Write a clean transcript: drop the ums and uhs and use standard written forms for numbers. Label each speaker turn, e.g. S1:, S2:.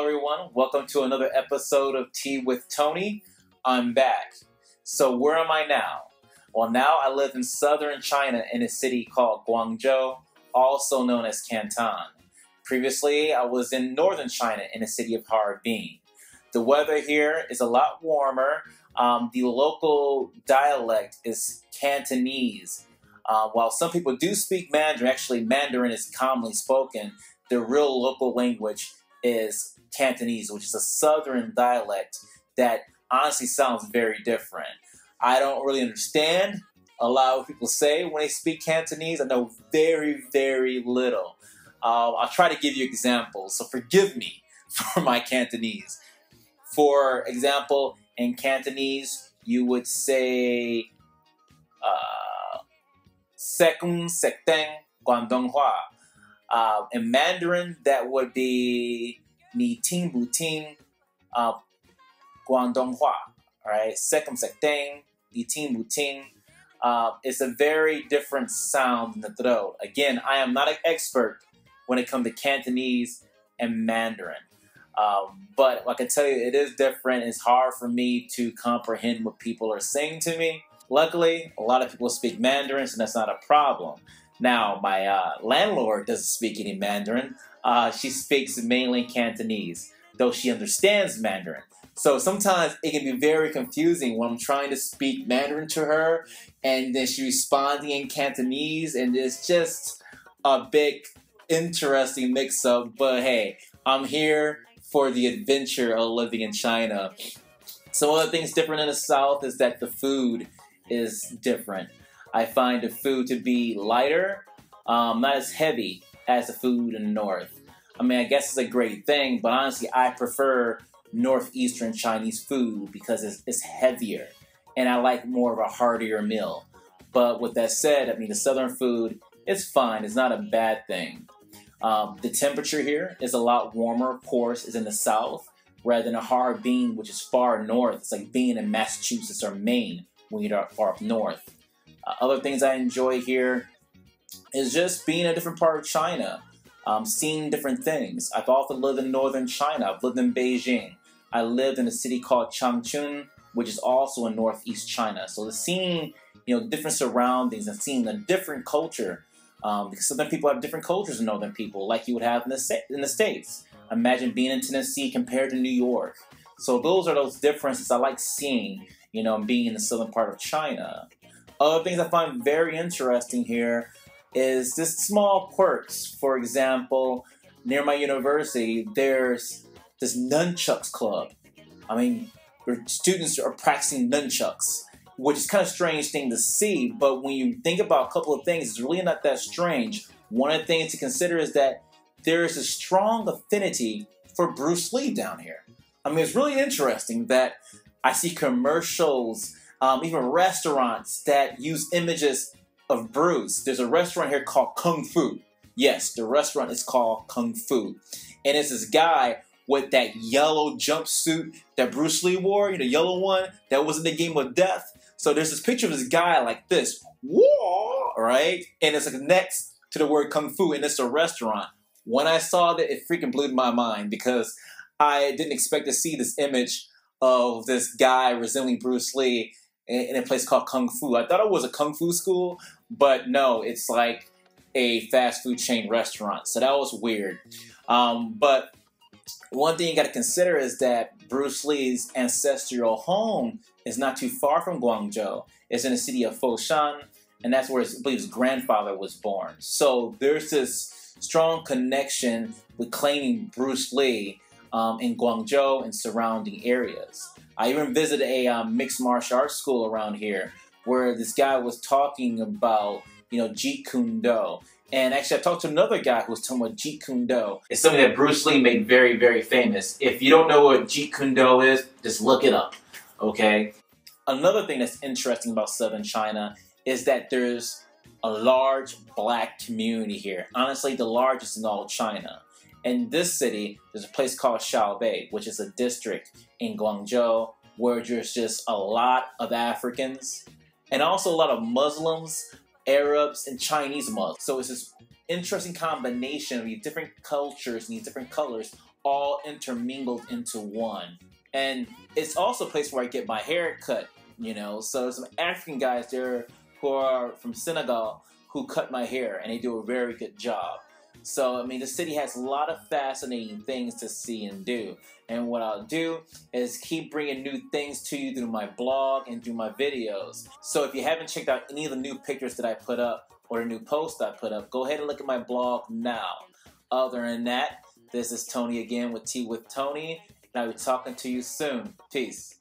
S1: everyone. Welcome to another episode of Tea with Tony. I'm back. So where am I now? Well, now I live in southern China in a city called Guangzhou, also known as Canton. Previously, I was in northern China in the city of Harbin. The weather here is a lot warmer. The local dialect is Cantonese. While some people do speak Mandarin, actually Mandarin is commonly spoken, the real local language is Cantonese, which is a southern dialect that honestly sounds very different. I don't really understand a lot of people say when they speak Cantonese. I know very, very little. I'll try to give you examples, so forgive me for my Cantonese. For example, in Cantonese, you would say Sekung Sekteng Guangdonghua. In Mandarin, that would be Ni Ting Bu Ting Guangdonghua. Right? Sekung Sekteng, Ni Ting Bu Ting. It's a very different sound in the throat. Again, I am not an expert when it comes to Cantonese and Mandarin. But I can tell you, it is different. It's hard for me to comprehend what people are saying to me. Luckily, a lot of people speak Mandarin, so that's not a problem. Now, my landlord doesn't speak any Mandarin. She speaks mainly Cantonese, though she understands Mandarin. So sometimes it can be very confusing when I'm trying to speak Mandarin to her, and then she's responding in Cantonese, and it's just a big, interesting mix-up. But hey, I'm here for the adventure of living in China. Some other things different in the South is that the food is different. I find the food to be lighter, not as heavy as the food in the North. I mean, I guess it's a great thing, but honestly, I prefer Northeastern Chinese food because it's heavier, and I like more of a heartier meal. But with that said, I mean, the Southern food is fine. It's not a bad thing. The temperature here is a lot warmer, of course, is in the South, rather than a Harbin, which is far north. It's like being in Massachusetts or Maine when you're far up north. Other things I enjoy here is just being in a different part of China, seeing different things. I've often lived in northern China. I've lived in Beijing. I lived in a city called Changchun, which is also in northeast China. So seeing, different surroundings and seeing a different culture, because southern people have different cultures than northern people, like you would have in the States. Imagine being in Tennessee compared to New York. So those are those differences I like seeing, being in the southern part of China. Other things I find very interesting here is this small quirks. For example, near my university, there's this nunchucks club. I mean, where students are practicing nunchucks, which is kind of a strange thing to see, but when you think about a couple of things, it's really not that strange. One of the things to consider is that there is a strong affinity for Bruce Lee down here. I mean, it's really interesting that I see commercials, even restaurants that use images of Bruce. There's a restaurant here called Kung Fu. Yes, the restaurant is called Kung Fu. And it's this guy with that yellow jumpsuit that Bruce Lee wore, the yellow one that was in the Game of Death. So there's this picture of this guy like this, whoa, right? And it's like next to the word Kung Fu, and it's a restaurant. When I saw that, it freaking blew my mind because I didn't expect to see this image of this guy resembling Bruce Lee in a place called Kung Fu. I thought it was a Kung Fu school, but no, it's like a fast food chain restaurant. So that was weird. But one thing you got to consider is that Bruce Lee's ancestral home is not too far from Guangzhou. It's in the city of Foshan, and that's where I believe his grandfather was born. So there's this strong connection with claiming Bruce Lee in Guangzhou and surrounding areas. I even visited a mixed martial arts school around here where this guy was talking about, Jeet Kune Do. And actually, I talked to another guy who was talking about Jeet Kune Do. It's something that Bruce Lee made very, very famous. If you don't know what Jeet Kune Do is, just look it up, okay? Another thing that's interesting about southern China is that there's a large black community here. Honestly, the largest in all China. In this city, there's a place called Shaobei, which is a district in Guangzhou where there's just a lot of Africans and also a lot of Muslims, Arabs, and Chinese Muslims. So it's this interesting combination of these different cultures and these different colors all intermingled into one. And it's also a place where I get my hair cut, you know. So there's some African guys there who are from Senegal who cut my hair, and they do a very good job. So, I mean, the city has a lot of fascinating things to see and do. And what I'll do is keep bringing new things to you through my blog and through my videos. So if you haven't checked out any of the new pictures that I put up or the new posts I put up, go ahead and look at my blog now. Other than that, this is Tony again with Tea with Tony, and I'll be talking to you soon. Peace.